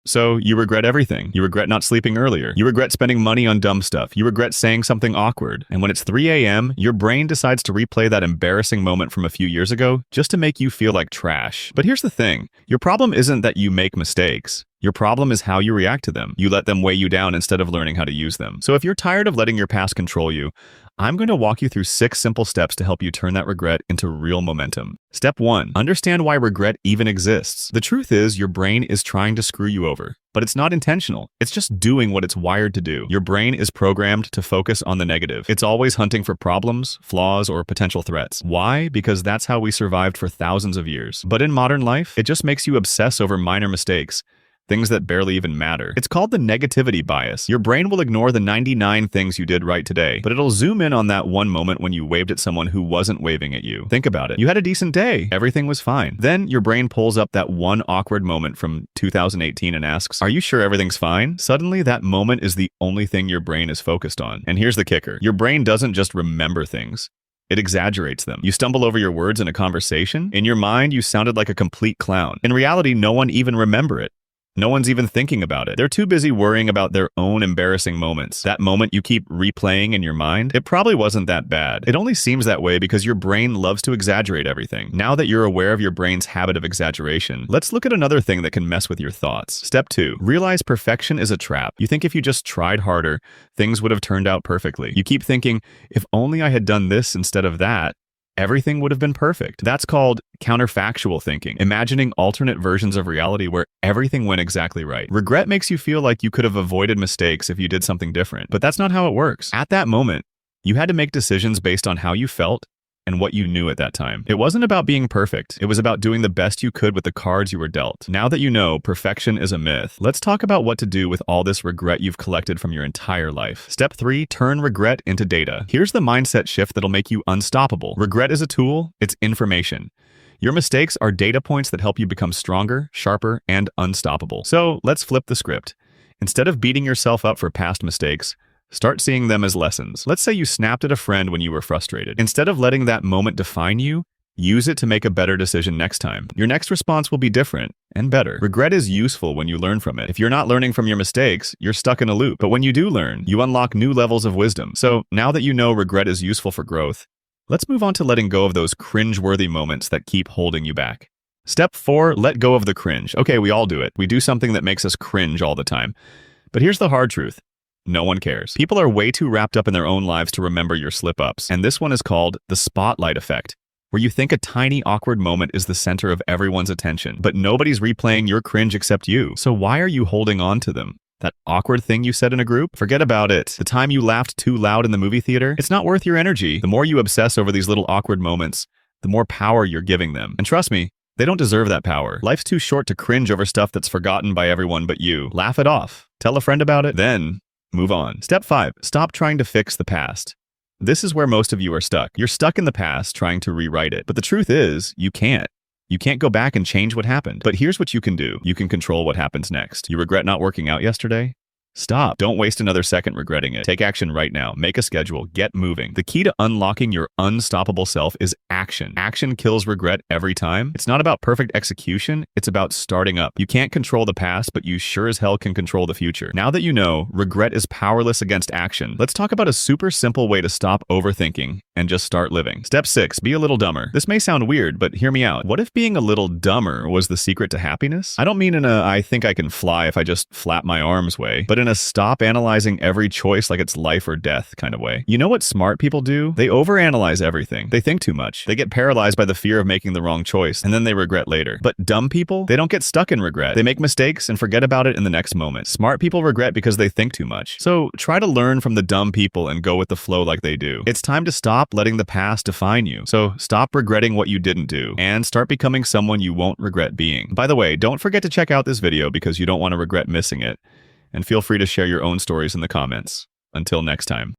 So you regret everything. You regret not sleeping earlier. You regret spending money on dumb stuff. You regret saying something awkward. And when it's 3 a.m., your brain decides to replay that embarrassing moment from a few years ago just to make you feel like trash. But here's the thing. Your problem isn't that you make mistakes. Your problem is how you react to them. You let them weigh you down instead of learning how to use them. So if you're tired of letting your past control you, I'm going to walk you through 6 simple steps to help you turn that regret into real momentum. Step 1. Understand why regret even exists. The truth is, your brain is trying to screw you over, but it's not intentional. It's just doing what it's wired to do. Your brain is programmed to focus on the negative. It's always hunting for problems, flaws, or potential threats. Why? Because that's how we survived for thousands of years. But in modern life, it just makes you obsess over minor mistakes. Things that barely even matter. It's called the negativity bias. Your brain will ignore the 99 things you did right today, but it'll zoom in on that one moment when you waved at someone who wasn't waving at you. Think about it. You had a decent day. Everything was fine. Then your brain pulls up that one awkward moment from 2018 and asks, "Are you sure everything's fine?" Suddenly, that moment is the only thing your brain is focused on. And here's the kicker. Your brain doesn't just remember things. It exaggerates them. You stumble over your words in a conversation. In your mind, you sounded like a complete clown. In reality, no one even remember it. No one's even thinking about it. They're too busy worrying about their own embarrassing moments. That moment you keep replaying in your mind, it probably wasn't that bad. It only seems that way because your brain loves to exaggerate everything. Now that you're aware of your brain's habit of exaggeration, let's look at another thing that can mess with your thoughts. Step 2. Realize perfection is a trap. You think if you just tried harder, things would have turned out perfectly. You keep thinking, if only I had done this instead of that, everything would have been perfect. That's called counterfactual thinking, imagining alternate versions of reality where everything went exactly right. Regret makes you feel like you could have avoided mistakes if you did something different, but that's not how it works. At that moment, you had to make decisions based on how you felt and what you knew at that time. It wasn't about being perfect. It was about doing the best you could with the cards you were dealt. Now that you know perfection is a myth, let's talk about what to do with all this regret you've collected from your entire life. Step 3, turn regret into data. Here's the mindset shift that'll make you unstoppable. Regret is a tool, it's information. Your mistakes are data points that help you become stronger, sharper, and unstoppable. So let's flip the script. Instead of beating yourself up for past mistakes, start seeing them as lessons. Let's say you snapped at a friend when you were frustrated. Instead of letting that moment define you, use it to make a better decision next time. Your next response will be different and better. Regret is useful when you learn from it. If you're not learning from your mistakes, you're stuck in a loop. But when you do learn, you unlock new levels of wisdom. So now that you know regret is useful for growth, let's move on to letting go of those cringe-worthy moments that keep holding you back. Step 4, let go of the cringe. Okay, we all do it. We do something that makes us cringe all the time. But here's the hard truth. No one cares. People are way too wrapped up in their own lives to remember your slip-ups. And this one is called the spotlight effect, where you think a tiny awkward moment is the center of everyone's attention, but nobody's replaying your cringe except you. So why are you holding on to them? That awkward thing you said in a group? Forget about it. The time you laughed too loud in the movie theater? It's not worth your energy. The more you obsess over these little awkward moments, the more power you're giving them. And trust me, they don't deserve that power. Life's too short to cringe over stuff that's forgotten by everyone but you. Laugh it off. Tell a friend about it. Then move on. Step 5, stop trying to fix the past. This is where most of you are stuck. You're stuck in the past trying to rewrite it. But the truth is, you can't. You can't go back and change what happened. But here's what you can do. You can control what happens next. You regret not working out yesterday? Stop. Don't waste another second regretting it. Take action right now. Make a schedule. Get moving. The key to unlocking your unstoppable self is action. Action kills regret every time. It's not about perfect execution. It's about starting up. You can't control the past, but you sure as hell can control the future. Now that you know, regret is powerless against action, let's talk about a super simple way to stop overthinking and just start living. Step 6, be a little dumber. This may sound weird, but hear me out. What if being a little dumber was the secret to happiness? I don't mean in a I think I can fly if I just flap my arms way, but in a stop analyzing every choice like it's life or death kind of way. You know what smart people do? They overanalyze everything. They think too much. They get paralyzed by the fear of making the wrong choice, and then they regret later. But dumb people, they don't get stuck in regret. They make mistakes and forget about it in the next moment. Smart people regret because they think too much. So try to learn from the dumb people and go with the flow like they do. It's time to stop letting the past define you. So stop regretting what you didn't do and start becoming someone you won't regret being. By the way, don't forget to check out this video because you don't want to regret missing it. And feel free to share your own stories in the comments. Until next time.